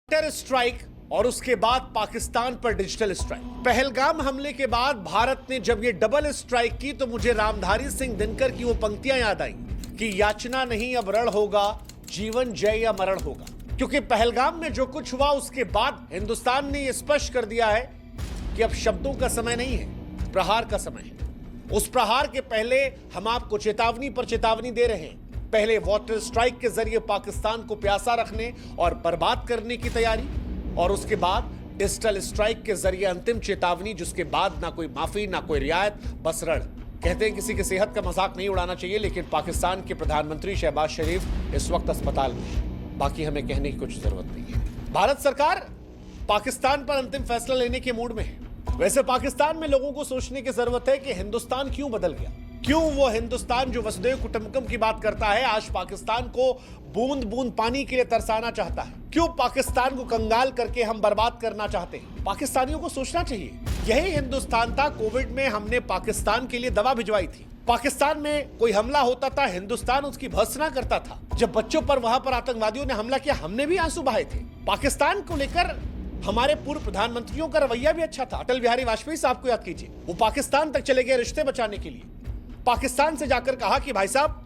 Terror strike और उसके बाद पाकिस्तान पर डिजिटल स्ट्राइक। पहलगाम हमले के बाद भारत ने जब ये डबल स्ट्राइक की तो मुझे रामधारी सिंह दिनकर की वो पंक्तियां याद आई कि याचना नहीं अब रण होगा, जीवन जय या मरण होगा। क्योंकि पहलगाम में जो कुछ हुआ उसके बाद हिंदुस्तान ने यह स्पष्ट कर दिया है कि अब शब्दों का समय नहीं है, प्रहार का समय है। उस प्रहार के पहले हम आपको चेतावनी पर चेतावनी दे रहे हैं। पहले वाटर स्ट्राइक के जरिए पाकिस्तान को प्यासा रखने और बर्बाद करने की तैयारी, और उसके बाद डिजिटल स्ट्राइक के जरिए अंतिम चेतावनी, जिसके बाद ना कोई माफी ना कोई रियायत, बस रण। कहते हैं किसी की सेहत का मजाक नहीं उड़ाना चाहिए, लेकिन पाकिस्तान के प्रधानमंत्री शहबाज शरीफ इस वक्त अस्पताल में है। बाकी हमें कहने की कुछ जरूरत नहीं है। भारत सरकार पाकिस्तान पर अंतिम फैसला लेने के मूड में है। वैसे पाकिस्तान में लोगों को सोचने की जरूरत है कि हिंदुस्तान क्यों बदल गया, क्यों वो हिंदुस्तान जो वसुधैव कुटुंबकम की बात करता है आज पाकिस्तान को बूंद बूंद पानी के लिए तरसाना चाहता है, क्यों पाकिस्तान को कंगाल करके हम बर्बाद करना चाहते हैं। पाकिस्तानियों को सोचना चाहिए, यही हिंदुस्तान था। कोविड में हमने पाकिस्तान के लिए दवा भिजवाई थी। पाकिस्तान में कोई हमला होता था, हिंदुस्तान उसकी भर्त्सना करता था। जब बच्चों पर वहां पर आतंकवादियों ने हमला किया, हमने भी आंसू बहाए थे। पाकिस्तान को लेकर हमारे पूर्व प्रधानमंत्रियों का रवैया भी अच्छा था। अटल बिहारी वाजपेयी साहब को याद कीजिए, वो पाकिस्तान तक चले गए रिश्ते बचाने के लिए। पाकिस्तान से जाकर कहा कि भाई साहब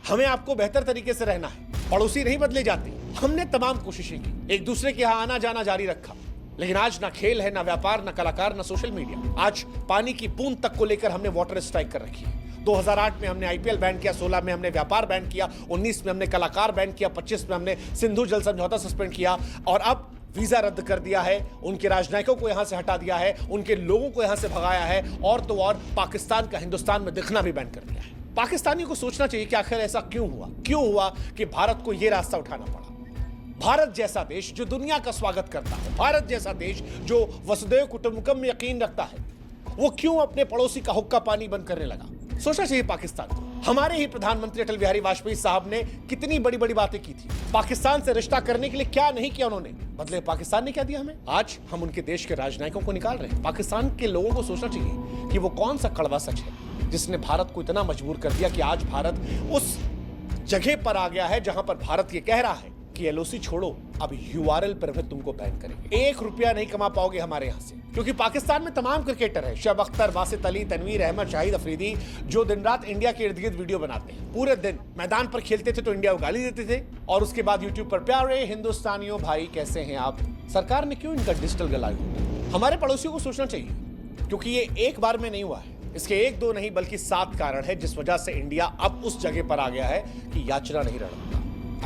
हमें आपको बेहतर तरीके से रहना है, पड़ोसी नहीं बदले जाते। हमने तमाम कोशिशें की, एक दूसरे के यहां आना जाना जारी रखा। लेकिन आज ना खेल है, ना व्यापार, ना कलाकार, ना सोशल मीडिया। आज पानी की बूंद तक को लेकर हमने वाटर स्ट्राइक कर रखी है। 2008 में हमने आईपीएल बैन किया, 16 में हमने व्यापार बैन किया, 19 में हमने कलाकार बैन किया, 25 में हमने सिंधु जल समझौता सस्पेंड किया, और अब वीजा रद्द कर दिया है, उनके राजनयिकों को यहां से हटा दिया है, उनके लोगों को यहां से भगाया है, और तो और पाकिस्तान का हिंदुस्तान में दिखना भी बैन कर दिया है। पाकिस्तानियों को सोचना चाहिए कि आखिर ऐसा क्यों हुआ कि भारत को यह रास्ता उठाना पड़ा। भारत जैसा देश जो दुनिया का स्वागत करता है, भारत जैसा देश जो वसुधैव कुटुंबकम में यकीन रखता है, वो क्यों अपने पड़ोसी का हुक्का पानी बंद करने लगा। सोचना चाहिए पाकिस्तान को। हमारे ही प्रधानमंत्री अटल बिहारी वाजपेयी साहब ने कितनी बड़ी बड़ी बातें की थी। पाकिस्तान से रिश्ता करने के लिए क्या नहीं किया उन्होंने, बदले पाकिस्तान ने क्या दिया हमें। आज हम उनके देश के राजनयिकों को निकाल रहे हैं। पाकिस्तान के लोगों को सोचना चाहिए कि वो कौन सा कड़वा सच है जिसने भारत को इतना मजबूर कर दिया कि आज भारत उस जगह पर आ गया है जहां पर भारत ये कह रहा है कि एलओसी छोड़ो, अब यूआरएल पर भी तुमको बैन करेंगे। 1 रुपया नहीं कमा पाओगे हमारे यहां से, क्योंकि पाकिस्तान में तमाम क्रिकेटर है, शब अख्तर, वासित अली, तनवीर अहमद, शाहिद अफरीदी, जो दिन रात इंडिया के इर्द गिर्द वीडियो बनाते हैं। पूरे दिन मैदान पर खेलते थे तो इंडिया को गाली देते थे, और उसके बाद यूट्यूब पर प्यारे हिंदुस्तानियों भाई कैसे हैं आप। सरकार ने क्यों इनका डिजिटल गला घोटा। हमारे पड़ोसियों को सोचना चाहिए, क्योंकि ये एक बार में नहीं हुआ है। इसके 1-2 नहीं बल्कि 7 कारण है जिस वजह से इंडिया अब उस जगह पर आ गया है कि याचना नहीं रण।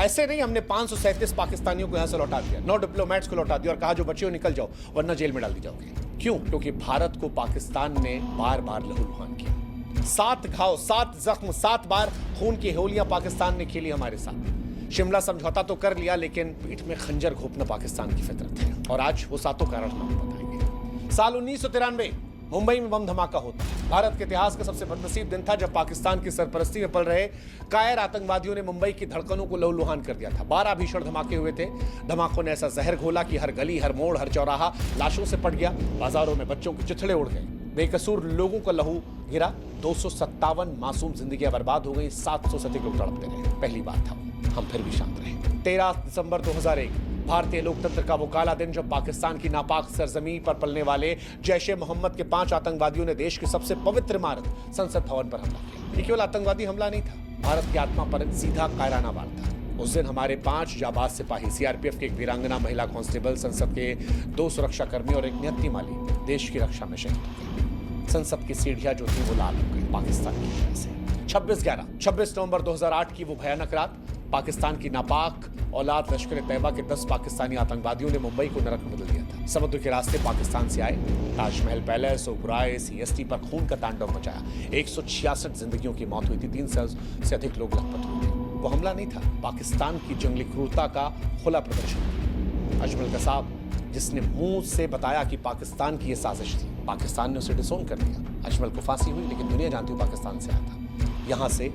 ऐसे नहीं हमने 537 पाकिस्तानियों को यहां से लौटा दिया, 9 डिप्लोमेट्स को लौटा दिया और कहा जो बच्चे हो निकल जाओ वरना जेल में डाल दी जाओगे। क्यों? क्योंकि भारत को पाकिस्तान ने बार बार लहूलुहान किया। 7 घाव, 7 जख्म, 7 बार खून की होलियां पाकिस्तान ने खेली हमारे साथ। शिमला समझौता तो कर लिया, लेकिन पीठ में खंजर घोंपना पाकिस्तान की फितरत है, और आज वो 7 कारण हम बताएंगे। साल 1993 मुंबई में बम धमाका होता है। भारत के इतिहास का सबसे बदनसीब दिन था जब पाकिस्तान की सरपरस्ती में पल रहे कायर आतंकवादियों ने मुंबई की धड़कनों को लहूलुहान कर दिया था। 12 भीषण धमाके हुए थे। धमाकों ने ऐसा जहर घोला कि हर गली, हर मोड़, हर चौराहा लाशों से पट गया। बाजारों में बच्चों के चिथड़े उड़ गए, बेकसूर लोगों का लहू गिरा। 257 मासूम जिंदगियां बर्बाद हो गई, 700 से अधिक लोग तड़पते रहे। पहली बात था, हम फिर भी शांत रहे। 13 दिसंबर 2001 भारतीय लोकतंत्र का वो काला दिन जब पाकिस्तान की नापाक सरजमीन पर पलने वाले जैश-ए मोहम्मद के 5 आतंकवादियों ने देश की सबसे पवित्र इमारत संसद भवन पर हमला किया। ये केवल आतंकवादी हमला नहीं था, भारत की आत्मा पर सीधा कायराना वार था। उस दिन हमारे 5 जाबाज सिपाही, सीआरपीएफ की एक वीरांगना महिला कांस्टेबल, संसद के 2 सुरक्षाकर्मी और एक नियत्ती माली देश की रक्षा में शहीद हो गए। संसद की सीढ़ियां जो थी वो लाल हो गई पाकिस्तान की वजह से। 26 नवंबर 2008 की वो भयानक रात, पाकिस्तान की नापाक औलाद लश्कर तैयबा के 10 पाकिस्तानी आतंकवादियों ने मुंबई को नरक बदल दिया था। समुद्र के रास्ते पाकिस्तान से आए, ताजमहल पैलेस, ओबराय, सीएसटी पर खून का तांडव मचाया। 166 जिंदगियों की मौत हुई थी, 300 से अधिक लोग लापता हुए थे। वो हमला नहीं था, पाकिस्तान की जंगली क्रूरता का खुला प्रदर्शन। अजमल कसाब जिसने मुंह से बताया कि पाकिस्तान की यह साजिश थी, पाकिस्तान ने उसे डिसोन कर दिया। अजमल को फांसी हुई, लेकिन दुनिया जानती हो पाकिस्तान से आया था। यहां से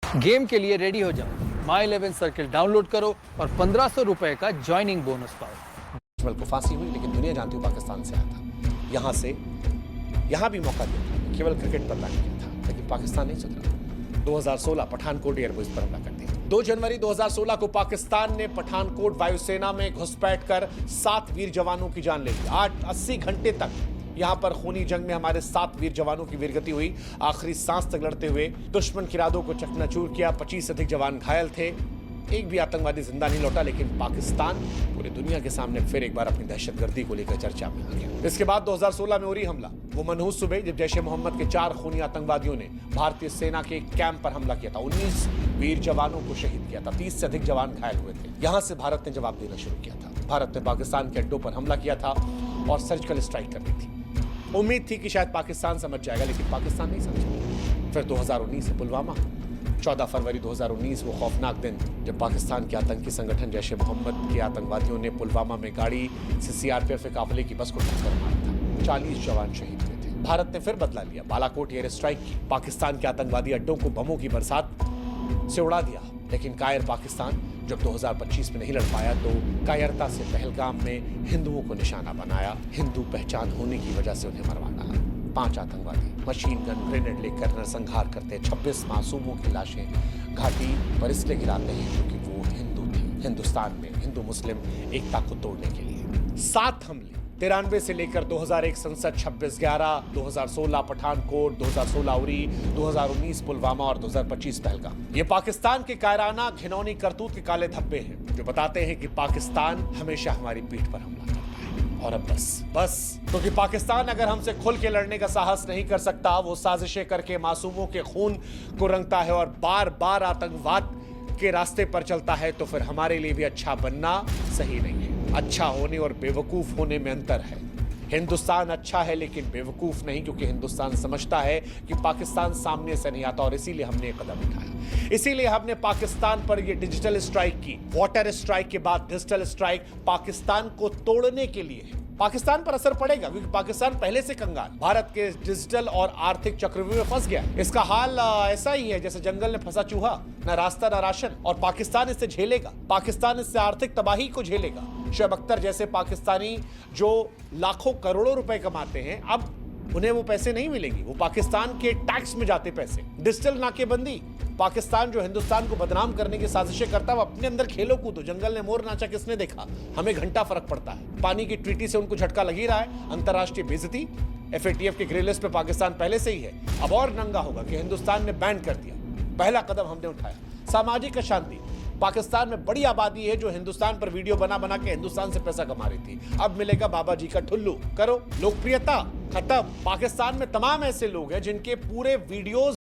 गेम के लिए रेडी हो जाओ, My11 सर्किल डाउनलोड करो और 1500 रुपए का ज्वाइनिंग बोनस पाओ। अजमल को फांसी हुई, लेकिन दुनिया जानती हो पाकिस्तान से आया था। यहां भी मौका दिया था, केवल क्रिकेट पर बैन किया था, लेकिन पाकिस्तान नहीं सुधरा। 2016 पठानकोट एयरबेस पर हमला कर दिया। 2 जनवरी 2016 को पाकिस्तान ने पठानकोट वायुसेना में घुसपैठ कर 7 वीर जवानों की जान ले ली। 80 घंटे तक यहां पर खूनी जंग में हमारे 7 वीर जवानों की वीरगति हुई। आखिरी सांस तक लड़ते हुए दुश्मन के इरादों को चकनाचूर किया। 25 से अधिक जवान घायल थे। एक भी आतंकवादी जिंदा नहीं लौटा, लेकिन पाकिस्तान पूरी दुनिया के सामने फिर एक बार अपनी दहशतगर्दी को लेकर चर्चा में आ गया। इसके बाद 2016 में उरी हमला, वो मनहूस सुबह जब जैश ए मोहम्मद के 4 खूनी आतंकवादियों ने भारतीय सेना के एक कैंप पर हमला किया था। 19 वीर जवानों को शहीद किया था। 30 से अधिक जवान घायल हुए थे। यहां से भारत ने जवाब देना शुरू किया था। भारत ने पाकिस्तान के अड्डों पर हमला किया था और सर्जिकल स्ट्राइक कर दी थी। उम्मीद थी कि शायद पाकिस्तान समझ जाएगा, लेकिन पाकिस्तान नहीं समझा। फिर 2019 में पुलवामा, 14 फरवरी 2019 वो खौफनाक दिन जब पाकिस्तान के आतंकी संगठन जैश ए मोहम्मद के आतंकवादियों ने पुलवामा में गाड़ी से सीआरपीएफ के काफिले की बस को टक्कर मारा था। 40 जवान शहीद हुए थे। भारत ने फिर बदला लिया, बालाकोट एयर स्ट्राइक की। पाकिस्तान के आतंकवादी अड्डों को बमों की बरसात से उड़ा दिया। लेकिन कायर पाकिस्तान जब 2025 में नहीं लड़ पाया तो कायरता से पहलगाम में हिंदुओं को निशाना बनाया। हिंदू पहचान होने की वजह से उन्हें मरवा डाला। 5 आतंकवादी मशीन गन ग्रेनेड लेकर नरसंहार करते। 26 मासूमों की लाशें घाटी पर इसलिए गिराते हैं क्योंकि वो हिंदू थे। हिंदुस्तान में हिंदू मुस्लिम एकता को तोड़ने के लिए 7 हमले 93 से लेकर 2001 संसद, 26/11, 2016 पठानकोट, 2016 उरी, 2019 पुलवामा और 2025 पहलगाम। ये पाकिस्तान के कायराना घिनौनी करतूत के काले धब्बे हैं जो बताते हैं कि पाकिस्तान हमेशा हमारी पीठ पर हमला करता है। और अब बस क्योंकि पाकिस्तान अगर हमसे खुल के लड़ने का साहस नहीं कर सकता, वो साजिशें करके मासूमों के खून को रंगता है और बार बार आतंकवाद के रास्ते पर चलता है, तो फिर हमारे लिए भी अच्छा बनना सही नहीं है। अच्छा होने और बेवकूफ होने में अंतर है। हिंदुस्तान अच्छा है लेकिन बेवकूफ नहीं, क्योंकि हिंदुस्तान समझता है कि पाकिस्तान सामने से नहीं आता और इसीलिए हमने एक कदम उठाया। इसीलिए हमने पाकिस्तान पर ये डिजिटल स्ट्राइक की। वाटर स्ट्राइक के बाद डिजिटल स्ट्राइक पाकिस्तान को तोड़ने के लिए है। पाकिस्तान पर असर पड़ेगा क्योंकि पाकिस्तान पहले से कंगाल भारत के डिजिटल और आर्थिक चक्रव्यूह में फंस गया है। इसका हाल ऐसा ही है जैसे जंगल में फंसा चूहा, न रास्ता न राशन, और पाकिस्तान इससे झेलेगा। पाकिस्तान इससे आर्थिक तबाही को झेलेगा। शोएब अख्तर जैसे पाकिस्तानी जो लाखों करोड़ों रुपए कमाते हैं, अब उन्हें वो पैसे नहीं मिलेंगे। वो पाकिस्तान के टैक्स में जाते पैसे। डिजिटल नाकेबंदी, पाकिस्तान जो हिंदुस्तान को बदनाम करने की साजिशें करता है, वो अपने अंदर खेलो कूदो। जंगल ने मोर नाचा किसने देखा? हमें घंटा फर्क पड़ता है। पानी की ट्रीटी से उनको झटका लग ही रहा है। अंतर्राष्ट्रीय बेइज्जती, FATF के ग्रे लिस्ट पे पाकिस्तान पहले से ही है। अब और नंगा होगा कि हिंदुस्तान ने बैन कर दिया। पहला कदम हमने उठाया। सामाजिक अशांति, पाकिस्तान में बड़ी आबादी है जो हिंदुस्तान पर वीडियो बना बना के हिंदुस्तान से पैसा कमा रही थी। अब मिलेगा बाबा जी का ठुल्लू। करो। लोकप्रियता खत्म। पाकिस्तान में तमाम ऐसे लोग हैं जिनके पूरे वीडियोस